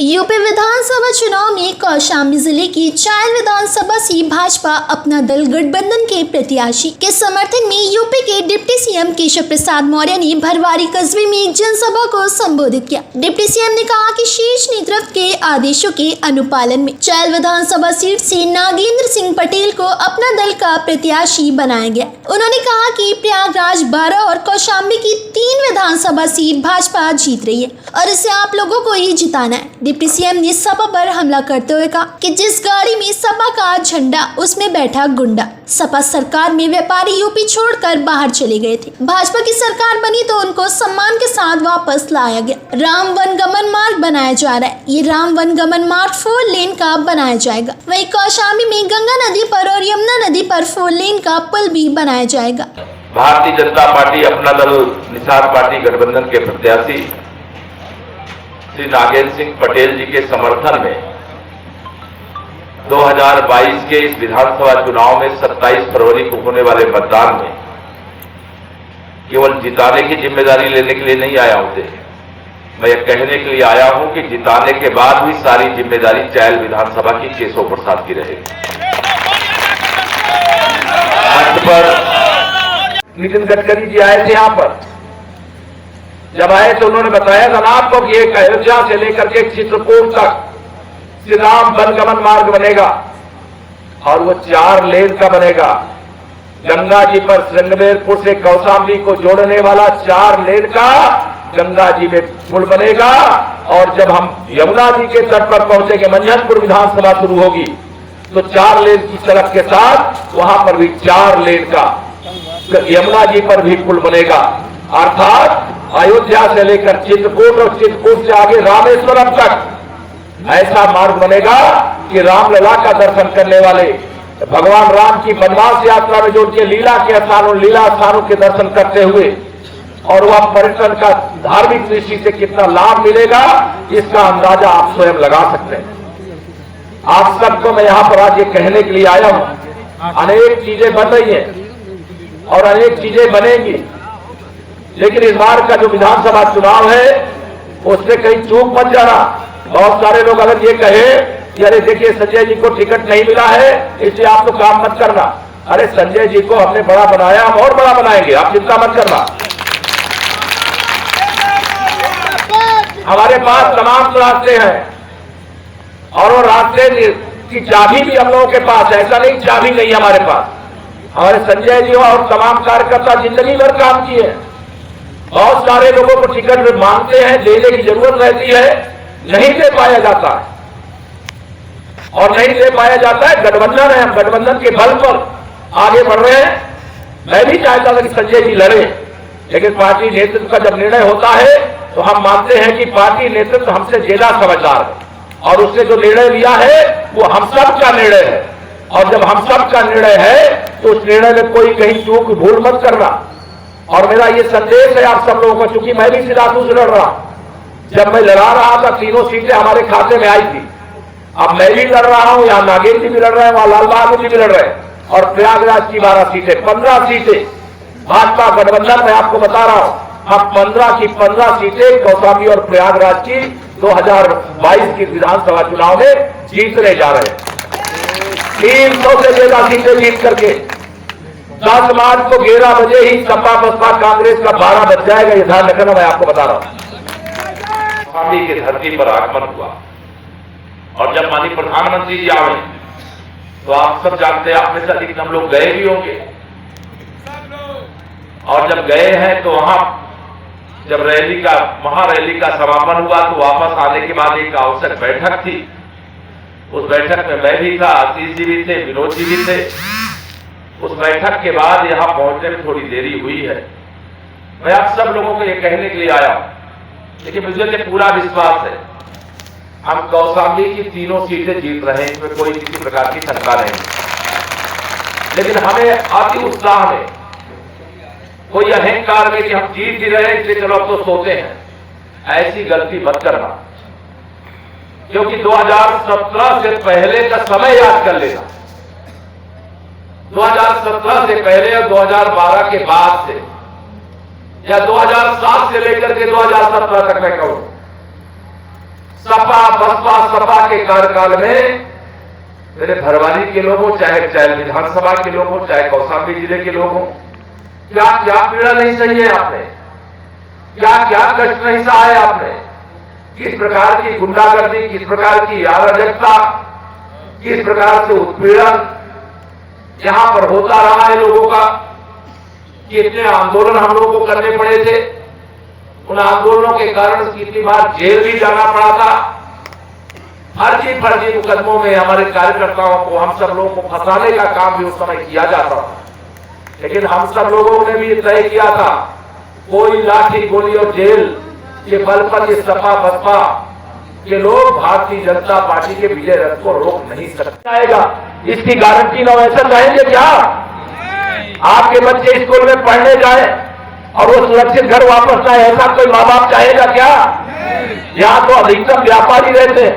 UP विधानसभा चुनाव में कौशाम्बी जिले की चायल विधानसभा से भाजपा अपना दल गठबंधन के प्रत्याशी के समर्थन में यूपी के डिप्टी सीएम केशव प्रसाद मौर्य ने भरवारी कस्बे में एक जनसभा को संबोधित किया। डिप्टी सीएम ने कहा कि शीर्ष नेतृत्व के आदेशों के अनुपालन में चायल विधानसभा सीट से नागेंद्र सिंह पटेल को अपना दल का प्रत्याशी बनाया गया। उन्होंने कहा कि प्रयागराज 12 और कौशाम्बी की 3 विधानसभा सीट भाजपा जीत रही है और इसे आप लोगों को ही जिताना है। डिप्टी सीएम ने सपा पर हमला करते हुए कहा कि जिस गाड़ी में सपा का झंडा उसमें बैठा गुंडा। सपा सरकार में व्यापारी यूपी छोड़कर बाहर चले गए थे। भाजपा की सरकार बनी तो उनको सम्मान के साथ वापस लाया गया। राम वनगमन मार्ग बनाया जा रहा है। ये राम वनगमन मार्ग 4 लेन का बनाया जाएगा। वहीं कौशाम्बी में गंगा नदी पर और यमुना नदी पर 4 लेन का पुल भी बनाया जाएगा। भारतीय जनता पार्टी अपना दल निषाद पार्टी गठबंधन के प्रत्याशी श्री नागेंद्र सिंह पटेल जी के समर्थन में 2022 के इस विधानसभा चुनाव में 27 फरवरी को होने वाले मतदान में केवल जिताने की जिम्मेदारी लेने के लिए नहीं आया हूं। मैं यह कहने के लिए आया हूं कि जिताने के बाद भी सारी जिम्मेदारी चायल विधानसभा की केशव प्रसाद की रहेगी। मंच पर नितिन गडकरी जी आए थे। यहां पर जब आए तो उन्होंने बताया जनाब को कि एक अयोध्या से लेकर के चित्रकूट तक श्री राम वनगमन मार्ग बनेगा और वो 4 लेन का बनेगा। गंगा जी पर श्रृंगेरपुर से कौशाम्बी को जोड़ने वाला 4 लेन का गंगा जी में पुल बनेगा और जब हम यमुना जी के तट पर पहुंचेंगे, मंझनपुर विधानसभा शुरू होगी तो 4 लेन की सड़क के साथ वहां पर भी 4 लेन का यमुना जी पर भी पुल बनेगा। अर्थात अयोध्या से लेकर चित्रकूट और चित्रकूट से आगे रामेश्वरम तक ऐसा मार्ग बनेगा कि रामलला का दर्शन करने वाले भगवान राम की वनवास यात्रा में जो उनके लीला स्थानों के दर्शन करते हुए और वह पर्यटन का धार्मिक दृष्टि से कितना लाभ मिलेगा इसका अंदाजा आप स्वयं लगा सकते हैं। आप सबको मैं यहां पर आज ये कहने के लिए आया हूं, अनेक चीजें बन रही हैं और अनेक चीजें बनेंगी, लेकिन इस बार का जो विधानसभा चुनाव है उससे कहीं चूक मत जाना। बहुत सारे लोग अगर ये कहे कि अरे देखिए संजय जी को टिकट नहीं मिला है इसलिए आप तो काम मत करना। अरे संजय जी को हमने बड़ा बनाया, हम और बड़ा बनाएंगे, आप चिंता मत करना। हमारे पास तमाम रास्ते हैं और वो रास्ते की चाबी भी हम लोगों के पास है। ऐसा नहीं चाबी नहीं हमारे पास। हमारे संजय जी और तमाम कार्यकर्ता जिंदगी भर काम किए। बहुत सारे लोगों को टिकट मांगते हैं, देने की जरूरत रहती है, नहीं दे पाया जाता है और नहीं दे पाया जाता है। गठबंधन है, हम गठबंधन के बल पर आगे बढ़ रहे हैं। मैं भी चाहता था कि संजय जी लड़े, लेकिन पार्टी नेतृत्व का जब निर्णय होता है तो हम मानते हैं कि पार्टी नेतृत्व हमसे ज्यादा समझदार है और उसने जो निर्णय लिया है वो हम सब का निर्णय है और जब हम सब का निर्णय है तो उस निर्णय में कोई कहीं चूक भूल मत करना। और मेरा ये संदेश है आप सब लोगों को, चूंकि मैं भी सिद्धार्थू से लड़ रहा हूं। जब मैं लड़ा रहा था 3 सीटें हमारे खाते में आई थी। अब मैं भी लड़ रहा हूं, यहाँ नागेंद्र जी भी लड़ रहे हैं, वहां लाल बहादुर जी भी लड़ रहे हैं और प्रयागराज की 12 सीटें, 15 सीटें भाजपा गठबंधन में आपको बता रहा हूं। हम 15 की 15 सीटें कौशाम्बी और प्रयागराज की 2022 की विधानसभा चुनाव में जीतने जा रहे हैं। 300 से ज्यादा सीटें जीत करके 10 मार्च को 11 बजे ही सपा बसपा कांग्रेस का 12 बज जाएगा। ये ध्यान रखना, मैं आपको बता रहा हूं। कौशाम्बी की धरती पर आगमन हुआ और जब माननीय प्रधानमंत्री जी आए तो आप सब जानते हैं, आप में से अधिक हम लोग गए भी होंगे और जब गए हैं तो वहां जब महारैली का समापन हुआ तो वापस आने के बाद एक आवश्यक बैठक थी। उस बैठक में मैं भी था, आशीष जी भी थे, विनोद जी भी थे। उस बैठक के बाद यहां पहुंचने में थोड़ी देरी हुई है। मैं आप सब लोगों को यह कहने के लिए आया हूं, लेकिन मुझे तो पूरा विश्वास है हम कौशाम्बी की 3 सीटें जीत रहे हैं, इसमें कोई किसी प्रकार की शंका नहीं। लेकिन हमें अति उत्साह में, कोई अहंकार में कि हम जीत ही रहे इसलिए चलो अब तो सोते हैं, ऐसी गलती मत करना। क्योंकि 2017 से पहले का समय याद कर लेना। 2017 से पहले और 2012 के बाद से या 2007 से लेकर के 2017 तक मैं कहूं सपा बसपा सपा के कार्यकाल में मेरे भरवारी के लोग हो, चाहे विधानसभा के लोग हो, चाहे कौशाम्बी जिले के लोग हो, क्या क्या पीड़ा नहीं सही है आपने, क्या क्या कष्ट नहीं सहा है आपने, किस प्रकार की गुंडागर्दी, किस प्रकार की अराजकता, किस प्रकार से उत्पीड़न यहां पर होता रहा है लोगों का, कितने आंदोलन हम लोगों को करने पड़े थे, उन आंदोलनों के कारण कितनी बार जेल भी जाना पड़ा था। फर्जी मुकदमों में हमारे कार्यकर्ताओं को, हम सब लोगों को फंसाने का काम भी उस समय किया जाता था। लेकिन हम सब लोगों ने भी तय किया था, कोई लाठी गोली और जेल के बल पर ये सपा बसपा के लोग भारतीय जनता पार्टी के विजय रथ को रोक नहीं सकता। इसकी गारंटी ना ऐसा चाहेंगे क्या? आपके बच्चे स्कूल में पढ़ने जाए और वो सुरक्षित घर वापस आए, ऐसा कोई माँ बाप चाहेगा क्या? यहाँ तो अधिकतम व्यापारी रहते हैं,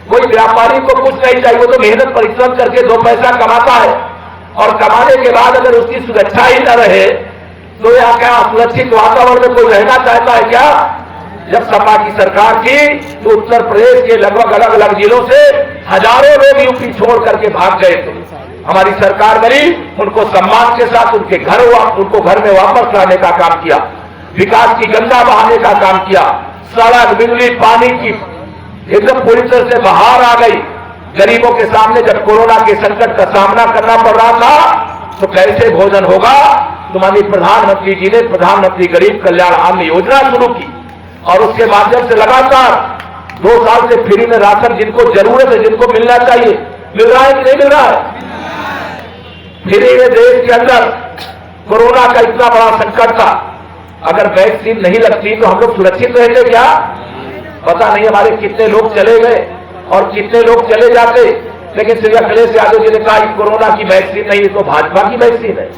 कोई व्यापारी को कुछ नहीं चाहिए, वो तो मेहनत परिश्रम करके 2 पैसा कमाता है और कमाने के बाद अगर उसकी सुरक्षा ही न रहे तो यहाँ क्या सुरक्षित वातावरण में कोई रहना चाहता है क्या? जब सपा की सरकार थी तो उत्तर प्रदेश के लगभग अलग अलग जिलों से हजारों लोग यूपी छोड़ करके भाग गए थे। हमारी सरकार बनी, उनको सम्मान के साथ उनको घर में वापस लाने का काम किया, विकास की गंगा बहाने का काम किया, सड़क बिजली पानी की एकदम पूरी तरह से बाहर आ गई। गरीबों के सामने जब कोरोना के संकट का सामना करना पड़ रहा था तो कैसे भोजन होगा, तो माननीय प्रधानमंत्री जी ने प्रधानमंत्री गरीब कल्याण अन्न योजना शुरू की और उसके माध्यम से लगातार 2 साल से फ्री में राशन जिनको जरूरत है, जिनको मिलना चाहिए, मिल रहा है कि नहीं मिल रहा है? फ्री में देश के अंदर कोरोना का इतना बड़ा संकट था, अगर वैक्सीन नहीं लगती तो हम लोग सुरक्षित रहते क्या? पता नहीं हमारे कितने लोग चले गए और कितने लोग चले जाते। लेकिन श्री अखिलेश यादव जी ने कहा कोरोना की वैक्सीन नहीं, तो भाजपा की वैक्सीन है।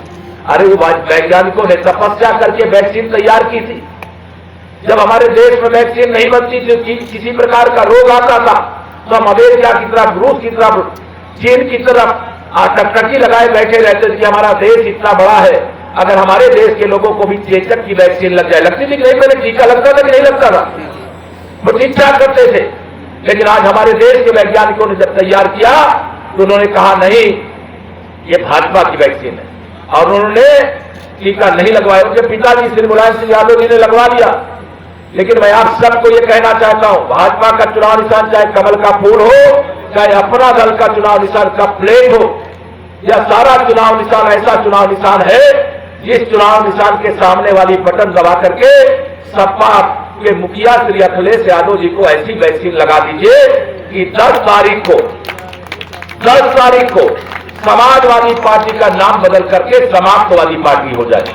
अरे वो वैज्ञानिकों ने तपस्या करके वैक्सीन तैयार की थी। जब हमारे देश में वैक्सीन नहीं बनती थी, किसी प्रकार का रोग आता था तो हम अमेरिका की तरफ, रूस की तरफ, चीन की तरफ टकटकी लगाए बैठे रहते थे कि हमारा देश इतना बड़ा है, अगर हमारे देश के लोगों को भी चेचक की वैक्सीन लग जाए। लगती थी कि नहीं? पहले टीका लगता था कि नहीं लगता था? प्रतीक्षा करते थे। लेकिन आज हमारे देश के वैज्ञानिकों ने जब तैयार किया तो उन्होंने कहा नहीं, ये भाजपा की वैक्सीन है, और उन्होंने टीका नहीं लगवाया। उनके पिताजी श्री मुलायम सिंह यादव जी ने लगवा लिया। लेकिन मैं आप सबको ये कहना चाहता हूं, भाजपा का चुनाव निशान चाहे कमल का फूल हो, चाहे अपना दल का चुनाव निशान का प्लेट हो, यह सारा चुनाव निशान ऐसा चुनाव निशान है जिस चुनाव निशान के सामने वाली बटन दबा करके सपा के मुखिया श्री अखिलेश यादव जी को ऐसी वैक्सीन लगा दीजिए कि 10 तारीख को समाजवादी पार्टी का नाम बदल करके समाप्तवादी पार्टी हो जाए।